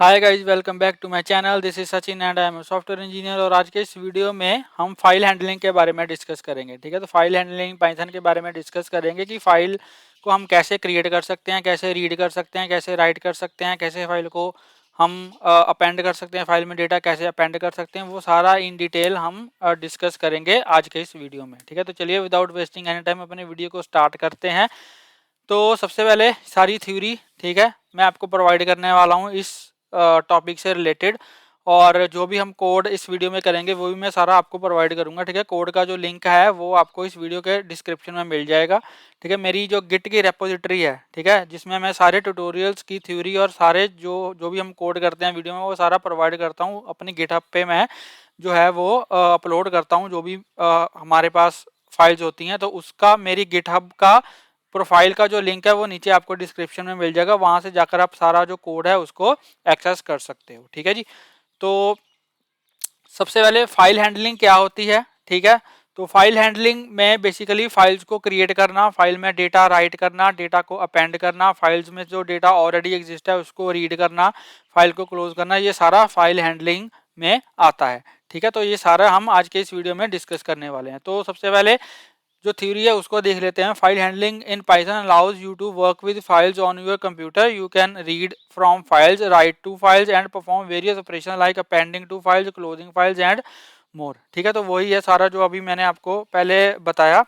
Hi guys, welcome back to my channel. This is Sachin and I am software engineer. और आज के इस video में हम फाइल हैंडलिंग के बारे में डिस्कस करेंगे। ठीक है, तो फाइल हैंडलिंग पाइथन के बारे में डिस्कस करेंगे कि फाइल को हम कैसे क्रिएट कर सकते हैं, कैसे रीड कर सकते हैं, कैसे राइट कर सकते हैं, कैसे फाइल को हम अपेंड कर सकते हैं, फाइल में डेटा कैसे अपेंड कर सकते हैं, वो सारा इन डिटेल हम डिस्कस करेंगे आज के इस वीडियो में। ठीक है, तो चलिए विदाउट वेस्टिंग एनी टाइम अपने वीडियो को स्टार्ट करते हैं। तो सबसे पहले सारी थ्योरी, ठीक है, मैं आपको प्रोवाइड करने वाला हूँ इस टॉपिक से रिलेटेड। और जो भी हम कोड इस वीडियो में करेंगे वो भी मैं सारा आपको प्रोवाइड करूंगा। ठीक है, कोड का जो लिंक है वो आपको इस वीडियो के डिस्क्रिप्शन में मिल जाएगा। ठीक है, मेरी जो गिट की रेपोजिटरी है, ठीक है, जिसमें मैं सारे ट्यूटोरियल्स की थ्योरी और सारे जो जो भी हम कोड करते हैं वीडियो में वो सारा प्रोवाइड करता हूँ अपनी गिटहब पे। मैं जो है वो अपलोड करता हूँ जो भी हमारे पास फाइल्स होती हैं, तो उसका मेरी गिटहब का प्रोफाइल का जो लिंक है वो नीचे आपको डिस्क्रिप्शन में मिल जाएगा। वहां से जाकर आप सारा जो कोड है उसको एक्सेस कर सकते हो। ठीक है जी। तो सबसे पहले फाइल हैंडलिंग क्या होती है। ठीक है, तो फाइल हैंडलिंग में बेसिकली फाइल्स को क्रिएट करना, फाइल में डेटा राइट करना, डेटा को अपेंड करना, फाइल्स में जो डेटा ऑलरेडी एग्जिस्ट है उसको रीड करना, फाइल को क्लोज करना, ये सारा फाइल हैंडलिंग में आता है। ठीक है, तो ये सारा हम आज के इस वीडियो में डिस्कस करने वाले हैं। तो सबसे पहले जो थ्योरी है उसको देख लेते हैं। File handling in Python allows you to work with files on your computer. You can read from files, write to files and perform various operation like appending to files, closing files and more. ठीक है, तो वही है सारा जो अभी मैंने आपको पहले बताया।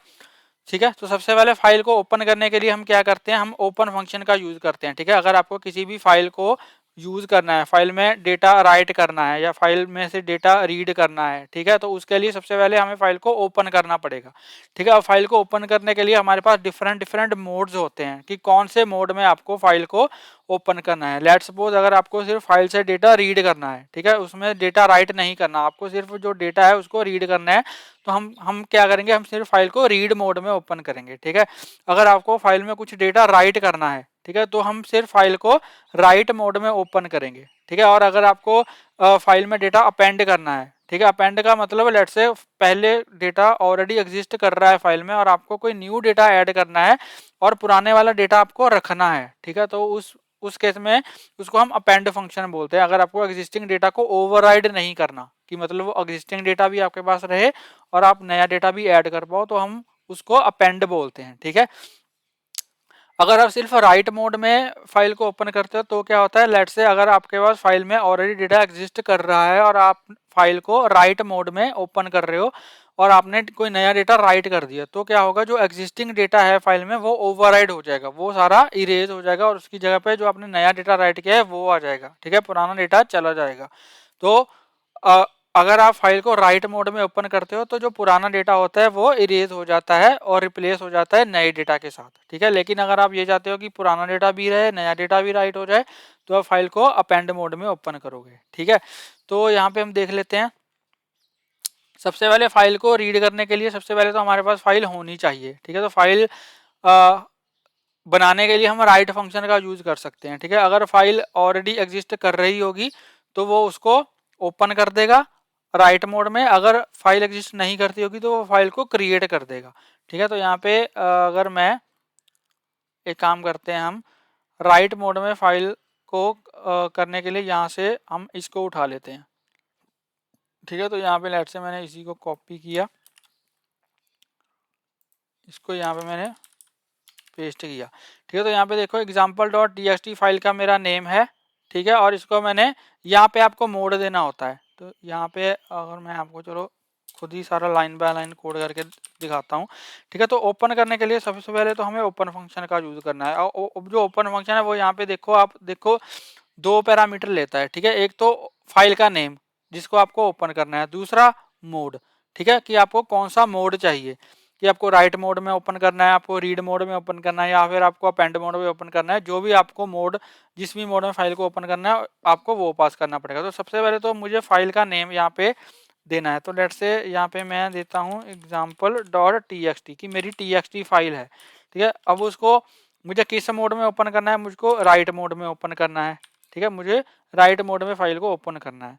ठीक है, तो सबसे पहले फाइल को ओपन करने के लिए हम क्या करते हैं, हम ओपन फंक्शन का यूज करते हैं। ठीक है, अगर आपको किसी भी फाइल को यूज करना है, फाइल में डेटा राइट करना है या फाइल में से डेटा रीड करना है, ठीक है, तो उसके लिए सबसे पहले हमें फाइल को ओपन करना पड़ेगा। ठीक है, और फाइल को ओपन करने के लिए हमारे पास डिफरेंट डिफरेंट मोड्स होते हैं कि कौन से मोड में आपको फाइल को ओपन करना है। लेट्स सपोज अगर आपको सिर्फ फाइल से डेटा रीड करना है, ठीक है, उसमें डेटा राइट नहीं करना, आपको सिर्फ जो डेटा है उसको रीड करना है, तो हम क्या करेंगे, हम सिर्फ फाइल को रीड मोड में ओपन करेंगे। ठीक है, अगर आपको फाइल में कुछ डेटा राइट करना है, ठीक है, तो हम सिर्फ फाइल को राइट मोड में ओपन करेंगे। ठीक है, और अगर आपको फाइल में डेटा अपेंड करना है, ठीक है, अपेंड का मतलब लेट से पहले डेटा ऑलरेडी एग्जिस्ट कर रहा है फाइल में और आपको कोई न्यू डेटा ऐड करना है और पुराने वाला डेटा आपको रखना है। ठीक है, तो उस केस में उसको हम अपेंड फंक्शन बोलते हैं। अगर आपको एग्जिस्टिंग डेटा को ओवरराइड नहीं करना, कि मतलब वो एग्जिस्टिंग डेटा भी आपके पास रहे और आप नया डेटा भी ऐड कर पाओ, तो हम उसको अपेंड बोलते हैं। ठीक है, अगर आप सिर्फ राइट मोड में फाइल को ओपन करते हो तो क्या होता है, लेट से अगर आपके पास फाइल में ऑलरेडी डेटा एग्जिस्ट कर रहा है और आप फाइल को राइट मोड में ओपन कर रहे हो और आपने कोई नया डेटा राइट कर दिया, तो क्या होगा, जो एग्जिस्टिंग डेटा है फाइल में वो ओवरराइड हो जाएगा, वो सारा इरेज हो जाएगा और उसकी जगह पे जो आपने नया डेटा राइट किया है वो आ जाएगा। ठीक है, पुराना डेटा चला जाएगा। तो अगर आप फाइल को राइट मोड में ओपन करते हो तो जो पुराना डेटा होता है वो इरेज हो जाता है और रिप्लेस हो जाता है नए डेटा के साथ। ठीक है, लेकिन अगर आप ये चाहते हो कि पुराना डेटा भी रहे, नया डेटा भी राइट हो जाए, तो आप फाइल को अपेंड मोड में ओपन करोगे। ठीक है, तो यहाँ पे हम देख लेते हैं। सबसे पहले फाइल को रीड करने के लिए सबसे पहले तो हमारे पास फाइल होनी चाहिए। ठीक है, तो फाइल बनाने के लिए हम राइट फंक्शन का यूज कर सकते हैं। ठीक है, अगर फाइल ऑलरेडी एग्जिस्ट कर रही होगी तो वो उसको ओपन कर देगा राइट मोड में, अगर फाइल एग्जिस्ट नहीं करती होगी तो वो फाइल को क्रिएट कर देगा। ठीक है, तो यहाँ पे अगर मैं एक काम करते हैं, हम राइट मोड में फाइल को करने के लिए यहाँ से हम इसको उठा लेते हैं। ठीक है, तो यहाँ पे लेट से मैंने इसी को कॉपी किया, इसको यहाँ पे मैंने पेस्ट किया। ठीक है, तो यहाँ पे देखो example.txt फाइल का मेरा नेम है। ठीक है, और इसको मैंने यहाँ पे आपको मोड देना होता है, तो यहाँ पे अगर मैं आपको चलो खुद ही सारा लाइन बाय लाइन कोड करके दिखाता हूँ। ठीक है, तो ओपन करने के लिए सबसे पहले तो हमें ओपन फंक्शन का यूज करना है। और जो ओपन फंक्शन है वो यहाँ पे देखो, आप देखो दो पैरामीटर लेता है। ठीक है, एक तो फाइल का नेम जिसको आपको ओपन करना है, दूसरा मोड। ठीक है, कि आपको कौन सा मोड चाहिए, कि आपको राइट मोड में ओपन करना है, आपको रीड मोड में ओपन करना है, या फिर आपको अपेंड मोड में ओपन करना है। जो भी आपको मोड, जिस भी मोड में फाइल को ओपन करना है आपको वो पास करना पड़ेगा। तो सबसे पहले तो मुझे फाइल का नेम यहाँ पे देना है, तो लेट से यहाँ पे मैं देता हूँ example.txt की मेरी txt फाइल है। ठीक है, अब उसको मुझे किस मोड में ओपन करना है, मुझको राइट मोड में ओपन करना है। ठीक है, मुझे राइट मोड में फाइल को ओपन करना है।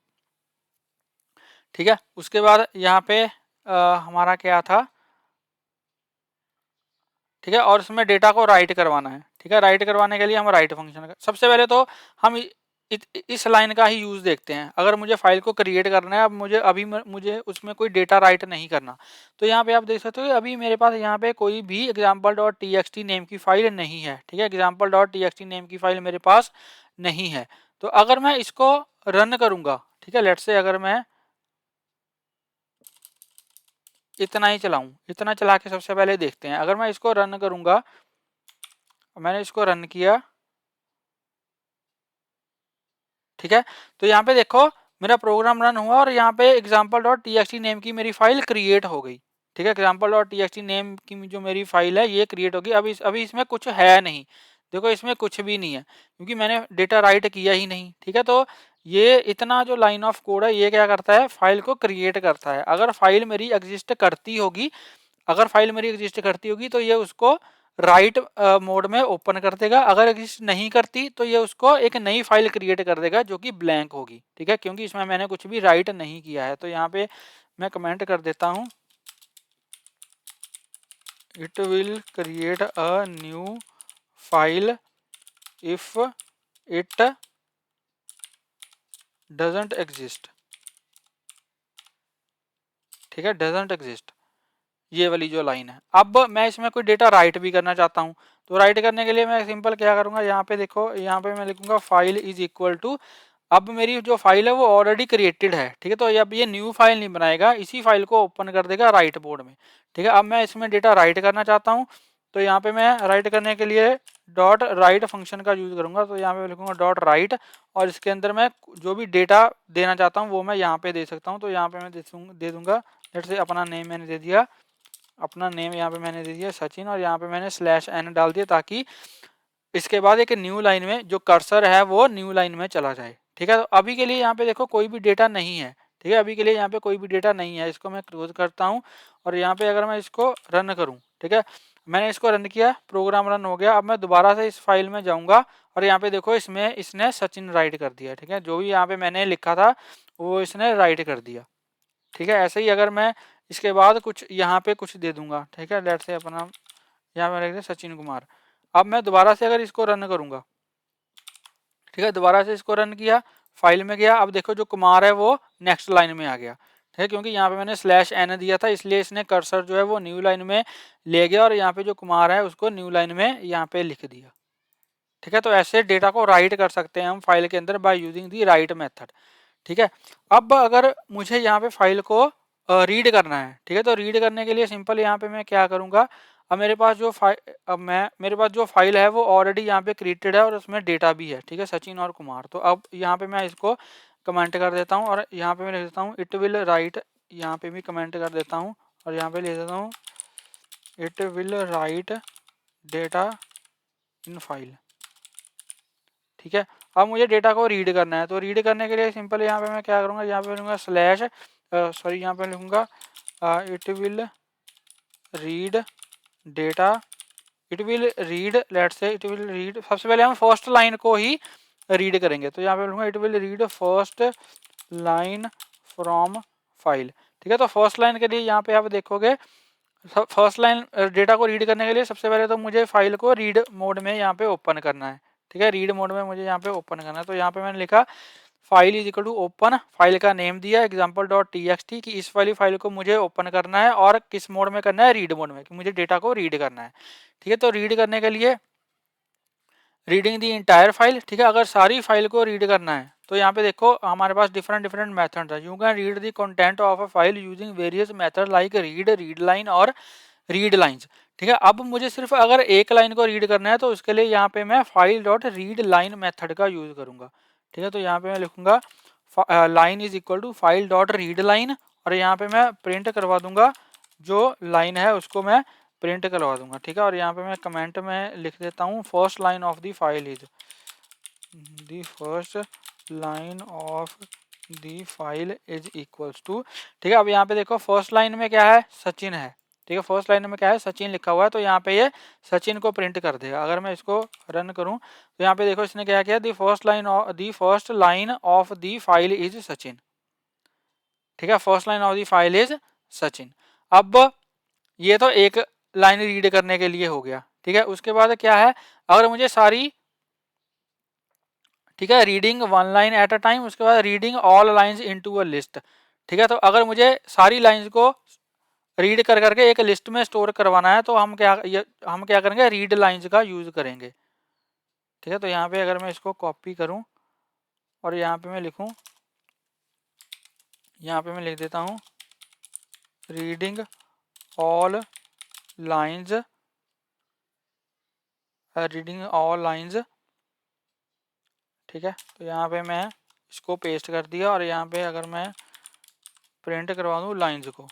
ठीक है, उसके बाद यहाँ पे हमारा क्या था, ठीक है, और उसमें डेटा को राइट करवाना है। ठीक है, राइट करवाने के लिए हम राइट फंक्शन का सबसे पहले तो हम इस लाइन का ही यूज़ देखते हैं। अगर मुझे फाइल को क्रिएट करना है, अब मुझे उसमें कोई डेटा राइट नहीं करना, तो यहाँ पे आप देख सकते हो कि अभी मेरे पास यहाँ पे कोई भी example.txt नेम की फाइल नहीं है। ठीक है, example.txt नेम की फाइल मेरे पास नहीं है। तो अगर मैं इसको रन करूंगा, ठीक है, लेट्स से अगर मैं इतना ही चलाऊं, इतना चला के सबसे पहले देखते हैं। अगर मैं इसको रन करूंगा, मैंने इसको रन किया, ठीक है, तो यहाँ पे देखो मेरा प्रोग्राम रन हुआ और यहाँ पे example.txt नेम की मेरी फाइल क्रिएट हो गई। ठीक है, example.txt नेम की जो मेरी फाइल है ये क्रिएट होगी। अभी इसमें कुछ है नहीं, देखो इसमें कुछ भी नहीं है क्योंकि मैंने डेटा राइट किया ही नहीं। ठीक है, तो ये इतना जो लाइन ऑफ कोड है ये क्या करता है, फाइल को क्रिएट करता है। अगर फाइल मेरी एग्जिस्ट करती होगी, तो ये उसको राइट मोड में ओपन कर देगा। अगर एग्जिस्ट नहीं करती तो ये उसको एक नई फाइल क्रिएट कर देगा जो कि ब्लैंक होगी। ठीक है, क्योंकि इसमें मैंने कुछ भी राइट नहीं किया है। तो यहाँ पे मैं कमेंट कर देता हूँ, it will create a new file if it doesn't exist. ठीक है, डजंट एग्जिस्ट, ये वाली जो लाइन है। अब मैं इसमें कोई डेटा राइट भी करना चाहता हूँ, तो राइट करने के लिए मैं सिंपल क्या करूँगा, यहाँ पे देखो, यहाँ पे मैं लिखूंगा फाइल इज इक्वल टू, अब मेरी जो फाइल है वो ऑलरेडी क्रिएटेड है। ठीक है, तो अब ये न्यू फाइल नहीं बनाएगा, इसी फाइल को ओपन कर देगा राइट मोड में। ठीक है, अब मैं इसमें डेटा राइट करना चाहता हूँ, तो यहाँ पे मैं राइट करने के लिए डॉट राइट फंक्शन का यूज करूंगा। तो यहाँ पे लिखूंगा डॉट राइट, और इसके अंदर मैं जो भी डेटा देना चाहता हूँ वो मैं यहाँ पे दे सकता हूँ। तो यहाँ पे मैं दे दूंगा, लेट्स से अपना नेम मैंने दे दिया, अपना नेम यहाँ पे मैंने दे दिया सचिन, और यहाँ पे मैंने /n डाल दिया ताकि इसके बाद एक न्यू लाइन में जो कर्सर है वो न्यू लाइन में चला जाए। ठीक है, तो अभी के लिए यहाँ पे देखो कोई भी डेटा नहीं है। ठीक है, अभी के लिए यहाँ पे कोई भी डेटा नहीं है। इसको मैं क्लोज करता हूँ और यहाँ पे अगर मैं इसको रन करूँ, ठीक है, मैंने इसको रन किया, प्रोग्राम रन हो गया। अब मैं दोबारा से इस फाइल में जाऊँगा और यहाँ पे देखो इसमें इसने सचिन राइट कर दिया। ठीक है, जो भी यहाँ पे मैंने लिखा था वो इसने राइट कर दिया। ठीक है, ऐसे ही अगर मैं इसके बाद कुछ यहाँ पे कुछ दे दूंगा, ठीक है, लेट्स से अपना यहाँ पे लिख दिया सचिन कुमार। अब मैं दोबारा से अगर इसको रन करूंगा, ठीक है, दोबारा से इसको रन किया, फाइल में गया, अब देखो जो कुमार है वो नेक्स्ट लाइन में आ गया। ठीक है, क्योंकि यहाँ पे मैंने /n दिया था, इसलिए इसने कर्सर जो है वो न्यू लाइन में ले गया और यहाँ पे जो कुमार है उसको न्यू लाइन में यहाँ पे लिख दिया। ठीक है, तो ऐसे डेटा को राइट कर सकते हैं हम फाइल के अंदर by using the right method. ठीक है, अब अगर मुझे यहाँ पे फाइल को रीड करना है, ठीक है, तो रीड करने के लिए सिंपल यहाँ पे मैं क्या करूँगा, अब मेरे पास जो मेरे पास जो फाइल है वो ऑलरेडी यहाँ पे क्रिएटेड है और उसमें डेटा भी है। ठीक है, सचिन और कुमार। तो अब यहाँ पे मैं इसको कमेंट कर देता हूँ और यहाँ पे मैं लिख देता हूँ इट विल राइट, यहाँ पे भी कमेंट कर देता हूँ और यहाँ पे लिख देता हूँ it will write data in file. ठीक है, अब मुझे डेटा को रीड करना है, तो रीड करने के लिए सिंपल यहाँ पे मैं क्या करूँगा, यहाँ पे लिखूँगा यहाँ पे लिखूँगा it will read data, it will read, let's say it will read, सबसे पहले हम फर्स्ट लाइन को ही रीड करेंगे। तो यहाँ पे लिखूँगा it will read first line from file. ठीक है, तो फर्स्ट लाइन के लिए यहाँ पे आप देखोगे, फर्स्ट लाइन डेटा को रीड करने के लिए सबसे पहले तो मुझे फाइल को रीड मोड में यहाँ पे ओपन करना है। ठीक है, रीड मोड में मुझे यहाँ पे ओपन करना है। तो यहाँ पे मैंने लिखा file is equal to open, file का नेम दिया example.txt कि इस वाली फाइल को मुझे ओपन करना है और किस मोड में करना है, रीड मोड में, कि मुझे डेटा को रीड करना है। ठीक है, तो रीड करने के लिए रीडिंग दी इंटायर फाइल। ठीक है, अगर सारी फाइल को रीड करना है तो यहाँ पे देखो हमारे पास डिफरेंट मेथड है। You can read the content of a file using various method like read line और रीड लाइंस। ठीक है, अब मुझे सिर्फ अगर एक लाइन को रीड करना है तो उसके लिए यहाँ पे मैं file dot read line method का यूज करूंगा। ठीक है, तो यहाँ पे मैं लिखूंगा line is equal to file dot read line, और यहाँ पे मैं प्रिंट करवा दूंगा जो लाइन है उसको मैं प्रिंट करवा दूंगा। ठीक है, और यहाँ पे मैं कमेंट में लिख देता हूँ first line of the file is the first line of the file is equals to. ठीक है, अब यहाँ पे देखो फर्स्ट लाइन में क्या है, सचिन है। ठीक है, फर्स्ट लाइन में क्या है, सचिन लिखा हुआ है, तो यहाँ पे ये सचिन को प्रिंट कर देगा। अगर मैं इसको रन करूँ तो यहाँ पे देखो इसने क्या किया, the first line of the file is Sachin. ठीक है, first line of the file is Sachin. अब ये तो एक लाइन रीड करने के लिए हो गया। ठीक है, उसके बाद क्या है, अगर मुझे सारी ठीक है, reading one line at a time, उसके बाद reading all lines into a list. ठीक है, तो अगर मुझे सारी लाइंस को रीड कर करके एक लिस्ट में स्टोर करवाना है तो हम क्या करेंगे, रीड लाइंस का यूज करेंगे। ठीक है, तो यहाँ पे अगर मैं इसको कॉपी करूँ और यहाँ पे मैं लिखूँ, यहाँ पे मैं लिख देता हूँ reading all lines, reading all lines. ठीक है, तो यहाँ पे मैं इसको पेस्ट कर दिया और यहाँ पे अगर मैं प्रिंट करवा दूँ लाइंस को।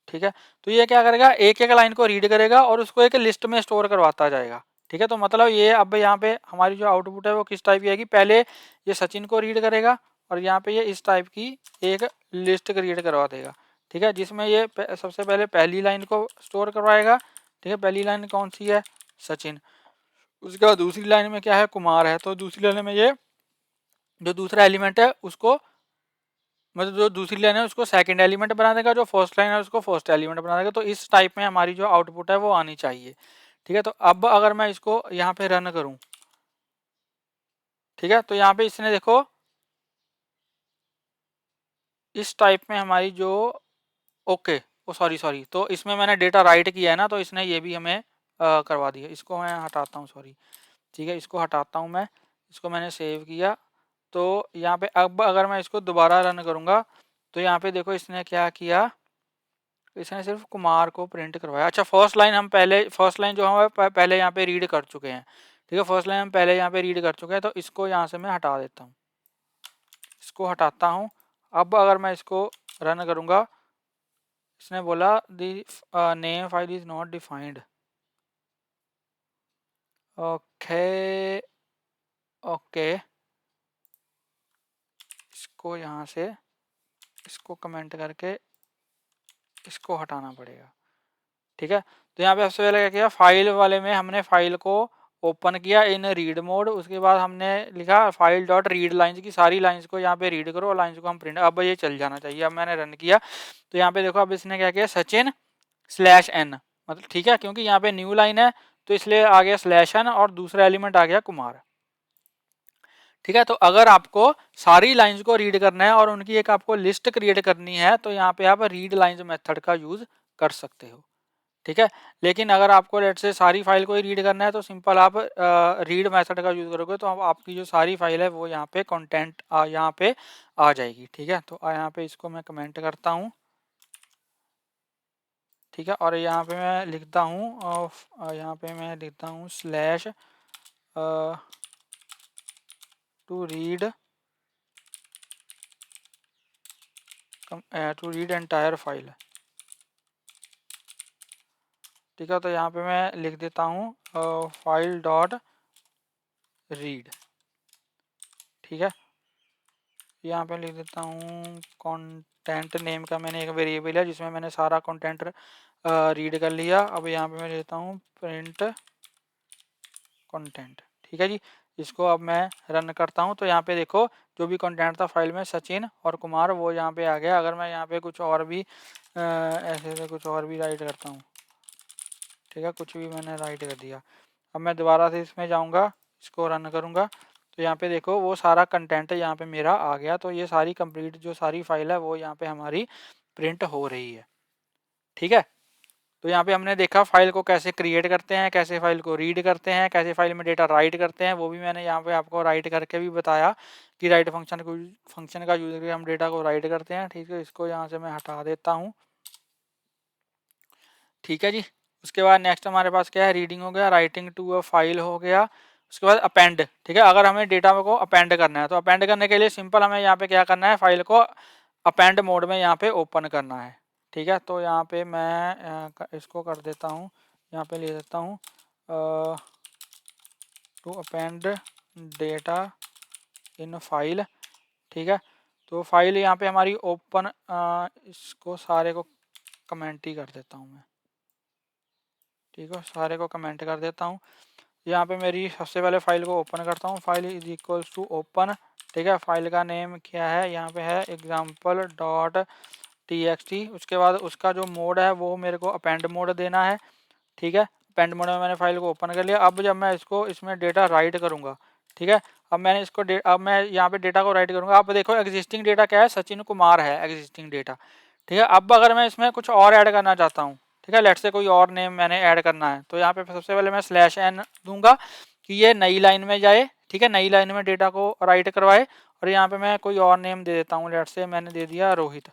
ठीक है, तो ये क्या करेगा, एक एक लाइन को रीड करेगा और उसको एक लिस्ट में स्टोर करवाता जाएगा। ठीक है, तो मतलब ये अब यहाँ पे हमारी जो आउटपुट है वो किस टाइप की आएगी, पहले ये सचिन को रीड करेगा और यहाँ पे ये इस टाइप की एक लिस्ट क्रिएट करवा देगा। ठीक है, जिसमें ये सबसे पहले पहली लाइन को स्टोर करवाएगा। ठीक है, पहली लाइन कौन सी है, सचिन। उसके बाद दूसरी लाइन में क्या है, कुमार है, तो दूसरी लाइन में ये जो दूसरा एलिमेंट है उसको, मतलब जो दूसरी लाइन है उसको सेकंड एलिमेंट बना देगा, जो फर्स्ट लाइन है उसको फर्स्ट एलिमेंट बना देगा। तो इस टाइप में हमारी जो आउटपुट है वो आनी चाहिए। ठीक है, तो अब अगर मैं इसको यहाँ पे रन करूँ, ठीक है, तो यहाँ पे इसने देखो इस टाइप में हमारी जो, ओके, ओ सॉरी सॉरी, तो इसमें मैंने डेटा राइट किया है ना, तो इसने ये भी हमें करवा दिया। इसको मैं हटाता हूँ, सॉरी। ठीक है, इसको हटाता हूँ मैं, इसको मैंने सेव किया। तो यहाँ पे अब अगर मैं इसको दोबारा रन करूँगा तो यहाँ पे देखो इसने क्या किया, इसने सिर्फ कुमार को प्रिंट करवाया। अच्छा, फर्स्ट लाइन हम पहले, फर्स्ट लाइन जो हम पहले यहाँ पे रीड कर चुके हैं। ठीक है, फर्स्ट लाइन हम पहले यहाँ पे रीड कर चुके हैं, तो इसको यहाँ से मैं हटा देता हूँ, इसको हटाता हूँ। अब अगर मैं इसको रन करूँगा, इसने बोला the name file is not defined. Okay, okay, इसको यहाँ से इसको कमेंट करके इसको हटाना पड़ेगा। ठीक है, तो यहाँ पे सबसे पहले क्या किया, फाइल वाले में हमने फाइल को ओपन किया इन रीड मोड। उसके बाद हमने लिखा फाइल डॉट रीड लाइंस की सारी लाइंस को यहाँ पे रीड करो और लाइंस को हम प्रिंट, अब ये चल जाना चाहिए। अब मैंने रन किया तो यहाँ पे देखो अब इसने क्या किया, सचिन स्लैश एन, मतलब ठीक है, क्योंकि यहाँ पे न्यू लाइन है तो इसलिए आ गया स्लैश एन और दूसरा एलिमेंट आ गया कुमार। ठीक है, तो अगर आपको सारी लाइंस को रीड करना है और उनकी एक आपको लिस्ट क्रिएट करनी है तो यहाँ पे आप रीड लाइंस मेथड का यूज कर सकते हो। ठीक है, लेकिन अगर आपको लेट से सारी फाइल को ही रीड करना है तो सिंपल आप रीड मेथड का यूज़ करोगे तो आपकी जो सारी फाइल है वो यहाँ पे कंटेंट यहाँ पे आ जाएगी। ठीक है, तो यहाँ पे इसको मैं कमेंट करता हूँ। ठीक है, और यहाँ पे मैं लिखता हूँ, यहाँ पे मैं लिखता हूँ slash to read entire file. ठीक है, तो यहाँ पे मैं लिख देता हूँ फाइल डॉट रीड। ठीक है, यहाँ पे लिख देता हूँ कंटेंट नेम का मैंने एक वेरिएबल है जिसमें मैंने सारा कंटेंट रीड कर लिया। अब यहाँ पे मैं लेता हूँ प्रिंट कंटेंट। ठीक है जी, इसको अब मैं रन करता हूँ तो यहाँ पे देखो जो भी कंटेंट था फाइल में सचिन और कुमार वो यहाँ पे आ गया। अगर मैं यहाँ पे कुछ और भी ऐसे से कुछ और भी राइट करता हूँ, ठीक है, कुछ भी मैंने राइट कर दिया। अब मैं दोबारा से इसमें जाऊँगा, इसको रन करूँगा तो यहाँ पे देखो वो सारा कंटेंट यहाँ पे मेरा आ गया। तो ये सारी कंप्लीट जो सारी फाइल है वो यहाँ पे हमारी प्रिंट हो रही है। ठीक है, तो यहाँ पे हमने देखा फाइल को कैसे क्रिएट करते हैं, कैसे फाइल को रीड करते हैं, कैसे फाइल में डेटा राइट करते हैं, वो भी मैंने यहाँ पे आपको राइट करके भी बताया कि राइट फंक्शन का यूज करके हम डेटा को राइट करते हैं। ठीक है, इसको यहाँ से मैं हटा देता हूँ। ठीक है जी, उसके बाद नेक्स्ट हमारे पास क्या है, रीडिंग हो गया, राइटिंग टू अ फाइल हो गया। उसके बाद अपेंड। ठीक है, अगर हमें डेटा को अपेंड करना है तो अपेंड करने के लिए सिंपल हमें यहाँ पे क्या करना है, फाइल को अपेंड मोड में यहाँ पे ओपन करना है। ठीक है, तो यहाँ पे मैं इसको कर देता हूँ, यहाँ पे ले देता हूँ to append data in file. ठीक है, तो फाइल यहाँ पे हमारी ओपन, इसको सारे को कमेंट ही कर देता हूँ मैं। ठीक है, सारे को कमेंट कर देता हूँ। यहाँ पे मेरी सबसे पहले फाइल को ओपन करता हूँ, file is equals to open. ठीक है, फाइल का नेम क्या है, यहाँ पे है एग्जाम्पल डॉट txt। उसके बाद उसका जो मोड है वो मेरे को अपेंड मोड देना है। ठीक है, अपेंड मोड में मैंने फाइल को ओपन कर लिया। अब जब मैं इसको इसमें डेटा राइट करूँगा, ठीक है, अब मैंने इसको अब मैं यहाँ पे डेटा को राइट करूँगा। अब देखो एग्जिस्टिंग डेटा क्या है, सचिन कुमार है एग्जिस्टिंग डेटा, ठीक है। अब अगर मैं इसमें कुछ और ऐड करना चाहता हूँ, ठीक है, लेट्स से कोई और नेम मैंने ऐड करना है, तो यहाँ पे सबसे पहले मैं /n दूंगा कि ये नई लाइन में जाए, ठीक है, नई लाइन में डेटा को राइट करवाए। और यहाँ पे मैं कोई और नेम दे देता हूँ, लेट्स से मैंने दे दिया रोहित,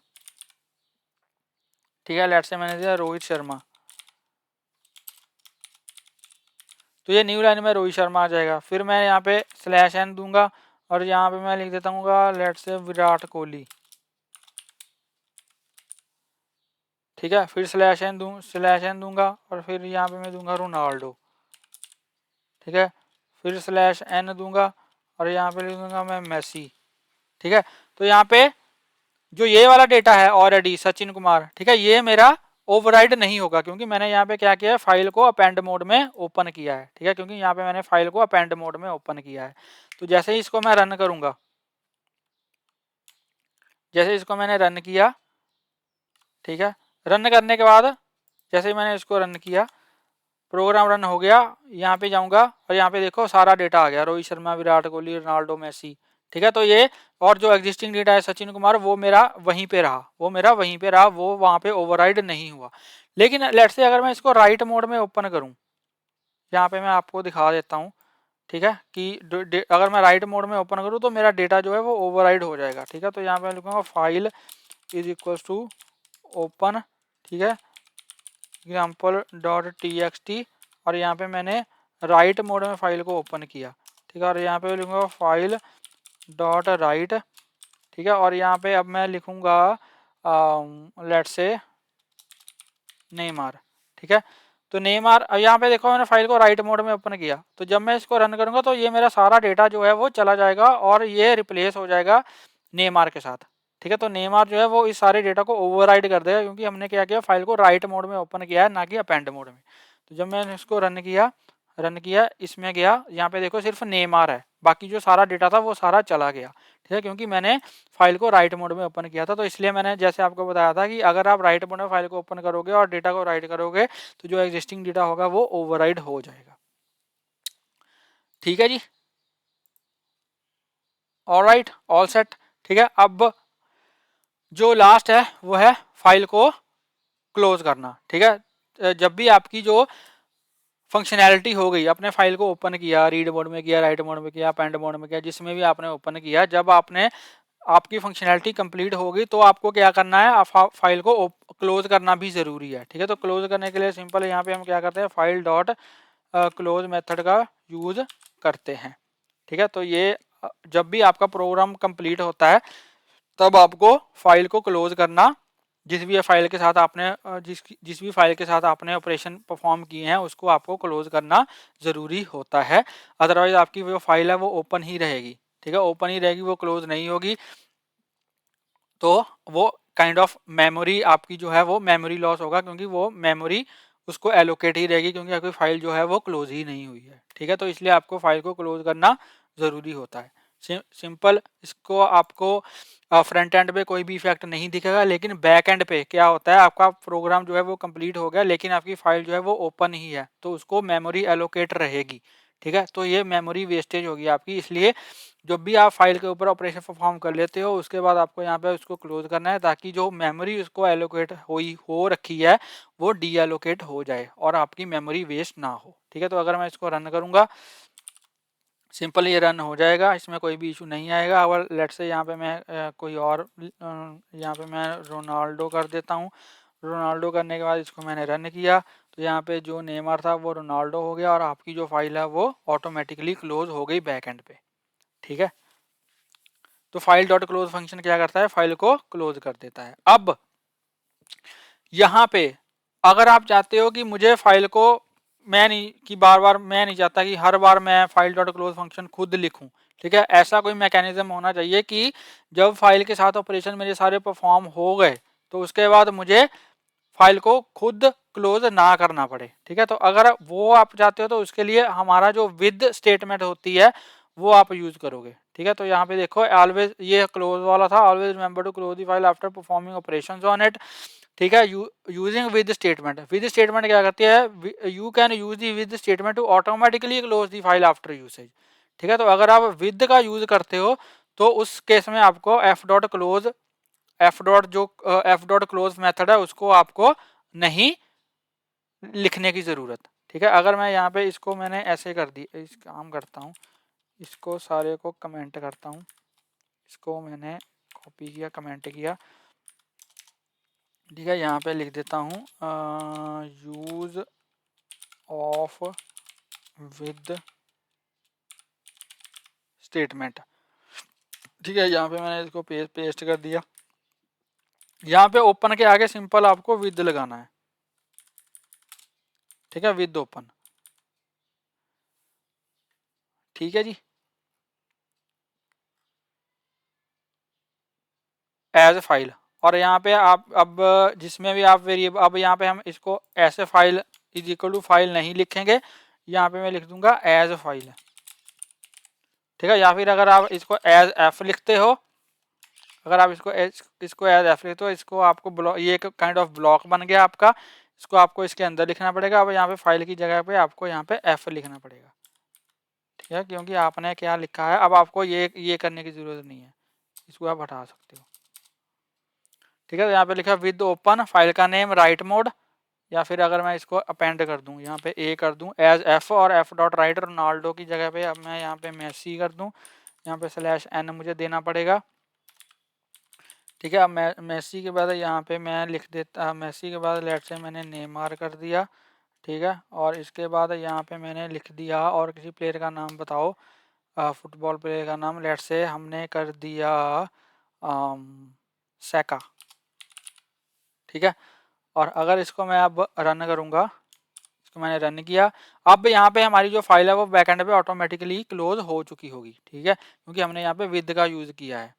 ठीक है, लेट्स से मैंने दिया रोहित शर्मा, तो ये न्यू लाइन में रोहित शर्मा आ जाएगा। फिर मैं यहाँ पे /n दूंगा और यहाँ पे मैं लिख देता हूँ लेट्स से विराट कोहली, ठीक है। फिर /n दूंगा और फिर यहाँ पे मैं दूंगा रोनाल्डो, ठीक है। फिर /n दूंगा और यहाँ पे लिख दूंगा मैं मेसी, ठीक है। तो यहाँ पे जो ये वाला डेटा है ऑलरेडी सचिन कुमार, ठीक है, ये मेरा ओवरराइड नहीं होगा क्योंकि मैंने यहाँ पे क्या किया है, फाइल को अपेंड मोड में ओपन किया है, ठीक है, क्योंकि यहाँ पे मैंने फाइल को अपेंड मोड में ओपन किया है। तो जैसे ही इसको मैं रन करूंगा, जैसे इसको मैंने रन किया, ठीक है, रन करने के बाद जैसे ही मैंने इसको रन किया, प्रोग्राम रन हो गया, यहाँ पे जाऊंगा और यहाँ पे देखो सारा डेटा आ गया, रोहित शर्मा, विराट कोहली, रोनाल्डो, मेसी, ठीक है। तो ये और जो एग्जिस्टिंग डेटा है सचिन कुमार, वो मेरा वहीं पे रहा, वो वहाँ पे ओवरराइड नहीं हुआ। लेकिन लेट्स से अगर मैं इसको राइट मोड में ओपन करूँ, यहाँ पे मैं आपको दिखा देता हूँ, ठीक है, कि अगर मैं राइट मोड में ओपन करूँ तो मेरा डेटा जो है वो ओवरराइड हो जाएगा, ठीक है। तो यहाँ पे मैं लिखूँगा file is equal to open, ठीक है, example.txt और यहाँ पे मैंने राइट मोड में फाइल को ओपन किया, ठीक है, और यहाँ पे लिखूँगा फाइल डॉट राइट, ठीक है। और यहाँ पे अब मैं लिखूँगा लेट्स से नेमार, ठीक है। तो नेमार, यहाँ पे देखो मैंने फाइल को राइट मोड में ओपन किया, तो जब मैं इसको रन करूँगा तो ये मेरा सारा डेटा जो है वो चला जाएगा और ये रिप्लेस हो जाएगा नेमार के साथ, ठीक है। तो नेमार जो है वो इस सारे डेटा को ओवरराइड कर देगा क्योंकि हमने क्या किया, फाइल को राइट मोड में ओपन किया है, ना कि अपेंड मोड में। तो जब मैंने इसको रन किया इसमें गया, यहाँ पे देखो सिर्फ नेमार है, बाकी जो सारा डेटा था वो सारा चला गया, ठीक है, क्योंकि मैंने फाइल को राइट मोड में ओपन किया था। तो इसलिए मैंने जैसे आपको बताया था कि अगर आप राइट मोड में फाइल को ओपन करोगे और डेटा को राइट करोगे तो जो एग्जिस्टिंग डेटा होगा वो ओवरराइड हो जाएगा, ठीक है जी। ऑलराइट, ऑल सेट, ठीक है। अब जो लास्ट है वो है फाइल को क्लोज करना, ठीक है। जब भी आपकी जो फंक्शनैलिटी हो गई, आपने फाइल को ओपन किया, रीड मोड में किया, राइट मोड में किया, अपेंड मोड में किया, जिसमें भी आपने ओपन किया, जब आपने आपकी फंक्शनैलिटी कंप्लीट होगी तो आपको क्या करना है, फाइल को क्लोज करना भी ज़रूरी है, ठीक है। तो क्लोज करने के लिए सिंपल यहाँ पे हम क्या करते हैं, फाइल डॉट क्लोज मेथड का यूज़ करते हैं, ठीक है। तो ये जब भी आपका प्रोग्राम कंप्लीट होता है तब आपको फाइल को क्लोज करना, जिस भी फाइल के साथ आपने जिस भी फाइल के साथ आपने ऑपरेशन परफॉर्म किए हैं उसको आपको क्लोज करना ज़रूरी होता है। अदरवाइज आपकी जो फाइल है वो ओपन ही रहेगी, ठीक है, ओपन ही रहेगी, वो क्लोज नहीं होगी। तो वो काइंड ऑफ मेमोरी आपकी जो है वो मेमोरी लॉस होगा क्योंकि वो मेमोरी उसको एलोकेट ही रहेगी क्योंकि आपकी फाइल जो है वो क्लोज ही नहीं हुई है, ठीक है। तो इसलिए आपको फाइल को क्लोज करना ज़रूरी होता है। सिंपल, इसको आपको फ्रंट एंड पे कोई भी इफेक्ट नहीं दिखेगा, लेकिन बैक एंड पे क्या होता है, आपका प्रोग्राम जो है वो कंप्लीट हो गया लेकिन आपकी फाइल जो है वो ओपन ही है तो उसको मेमोरी एलोकेट रहेगी, ठीक है। तो ये मेमोरी वेस्टेज होगी आपकी, इसलिए जब भी आप फाइल के ऊपर ऑपरेशन परफॉर्म कर लेते हो उसके बाद आपको यहाँ पे उसको क्लोज करना है ताकि जो मेमोरी उसको एलोकेट हो रखी है वो डी एलोकेट हो जाए और आपकी मेमोरी वेस्ट ना हो, ठीक है। तो अगर मैं इसको रन करूँगा, सिंपल ये रन हो जाएगा, इसमें कोई भी इशू नहीं आएगा। अगर लेट्स से यहाँ पे मैं कोई और यहाँ पे मैं रोनाल्डो कर देता हूँ, रोनाल्डो करने के बाद इसको मैंने रन किया तो यहाँ पे जो नेमर था वो रोनाल्डो हो गया और आपकी जो फाइल है वो ऑटोमेटिकली क्लोज हो गई बैक एंड पे, ठीक है। तो फाइल डॉट क्लोज फंक्शन क्या करता है, फाइल को क्लोज कर देता है। अब यहाँ पे अगर आप चाहते हो कि मुझे फाइल को मैं नहीं चाहता कि हर बार मैं फाइल डॉट क्लोज फंक्शन खुद लिखूं, ठीक है, ऐसा कोई मैकेनिज्म होना चाहिए कि जब फाइल के साथ ऑपरेशन मेरे सारे परफॉर्म हो गए तो उसके बाद मुझे फाइल को खुद क्लोज ना करना पड़े, ठीक है। तो अगर वो आप चाहते हो तो उसके लिए हमारा जो विद स्टेटमेंट होती है वो आप यूज करोगे, ठीक है। तो यहाँ पे देखो ऑलवेज, ये क्लोज वाला था, always remember to close the file after performing operations on it, ठीक है। Using with statement, with statement क्या करती है, you can use the with statement to automatically close the file after usage, ठीक है। तो अगर आप विद का यूज करते हो तो उस केस में आपको एफ डॉट क्लोज मेथड है उसको आपको नहीं लिखने की जरूरत। ठीक है। अगर मैं यहाँ पे इसको मैंने ऐसे कर दी, इस काम करता हूँ, इसको सारे को कमेंट करता हूँ, इसको मैंने कॉपी किया, कमेंट किया, ठीक है। यहाँ पे लिख देता हूँ यूज ऑफ विद स्टेटमेंट, ठीक है। यहाँ पे मैंने इसको पेस्ट कर दिया। यहाँ पे ओपन के आगे सिंपल आपको विद लगाना है, ठीक है, विद ओपन, ठीक है जी। एज फाइल, और यहाँ पे आप अब जिसमें भी आप वेरिएबल, अब यहाँ पे हम इसको ऐसे file is equal to file नहीं लिखेंगे, यहाँ पे मैं लिख दूंगा एज फाइल, ठीक है। या फिर अगर आप इसको एज एफ लिखते हो, अगर आप इसको एज एफ लिखते हो, इसको आपको ब्लॉक, ये एक काइंड ऑफ ब्लॉक बन गया आपका, इसको आपको इसके अंदर लिखना पड़ेगा। अब यहाँ पे फाइल की जगह पे आपको यहाँ पे एफ लिखना पड़ेगा, ठीक है, क्योंकि आपने क्या लिखा है। अब आपको ये करने की जरूरत नहीं है, इसको आप हटा सकते हो, ठीक है। तो यहाँ पे लिखा विद ओपन, फाइल का नेम राइट मोड, या फिर अगर मैं इसको अपेंड कर दूं, यहाँ पे ए कर दूं एज एफ, और एफ डॉट राइट रोनाल्डो की जगह पे अब मैं यहाँ पे मेसी कर दूं, यहाँ पे स्लैश एन मुझे देना पड़ेगा, ठीक है। अब मैं मेसी के बाद यहाँ पे मैं लिख देता, मेसी के बाद लेट से मैंने नेमार कर दिया, ठीक है। और इसके बाद यहाँ पे मैंने लिख दिया, और किसी प्लेयर का नाम बताओ, फुटबॉल प्लेयर का नाम, लेट से हमने कर दिया सैका, ठीक है। और अगर इसको मैं अब रन करूँगा, इसको मैंने रन किया, अब यहाँ पे हमारी जो फाइल है वो बैकएंड पे ऑटोमेटिकली क्लोज हो चुकी होगी, ठीक है, क्योंकि हमने यहाँ पे विद का यूज़ किया है।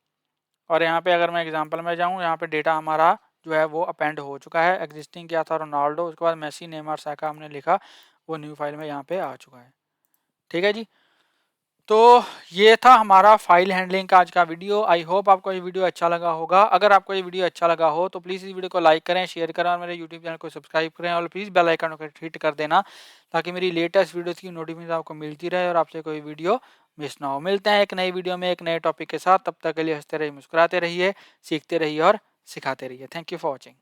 और यहाँ पे अगर मैं एग्जांपल में जाऊँ, यहाँ पे डेटा हमारा जो है वो अपेंड हो चुका है। एग्जिस्टिंग क्या था, रोनाल्डो, उसके बाद मेसी, नेमार, साका हमने लिखा, वो न्यू फाइल में यहाँ पे आ चुका है, ठीक है जी। तो ये था हमारा फाइल हैंडलिंग का आज का वीडियो। आई होप आपको ये वीडियो अच्छा लगा होगा। अगर आपको ये वीडियो अच्छा लगा हो तो प्लीज़ इस वीडियो को लाइक करें, शेयर करें, और मेरे यूट्यूब चैनल को सब्सक्राइब करें, और प्लीज़ बेल आइकन को हिट कर देना, ताकि मेरी लेटेस्ट वीडियोस की नोटिफिकेशन आपको मिलती रहे और आपसे कोई वीडियो मिस ना हो। मिलते हैं एक नई वीडियो में एक नए टॉपिक के साथ, तब तक के लिए हंसते रहिए, मुस्कुराते रहिए, सीखते रहिए और सिखाते रहिए। Thank you for watching.